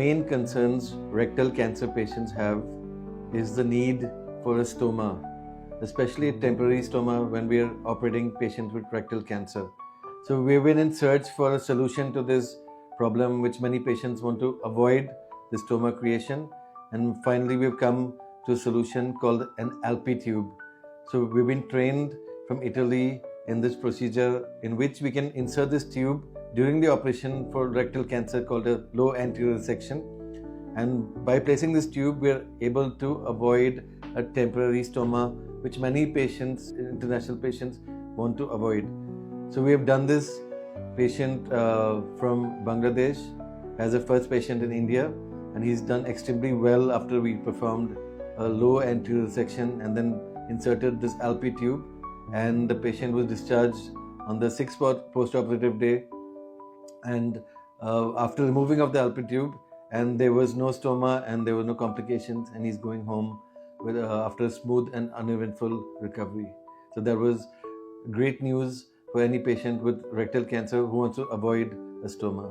main concerns rectal cancer patients have is the need for a stoma, especially a temporary stoma when we are operating patients with rectal cancer. So we've been in search for a solution to this problem which many patients want to avoid the stoma creation, and finally we've come to a solution called an ALPI tube. So we've been trained from Italy in this procedure in which we can insert this tube during the operation for rectal cancer called a low anterior resection, and by placing this tube we are able to avoid a temporary stoma which many patients, international patients, want to avoid. So we have done this patient from Bangladesh as a first patient in India, and he's done extremely well after we performed a low anterior section and then inserted this ALPI tube, and the patient was discharged on the 6th post-operative day, and after removing of the ALPI tube, and there was no stoma and there were no complications, and he's going home with, after a smooth and uneventful recovery. So that was great news for any patient with rectal cancer who wants to avoid a stoma.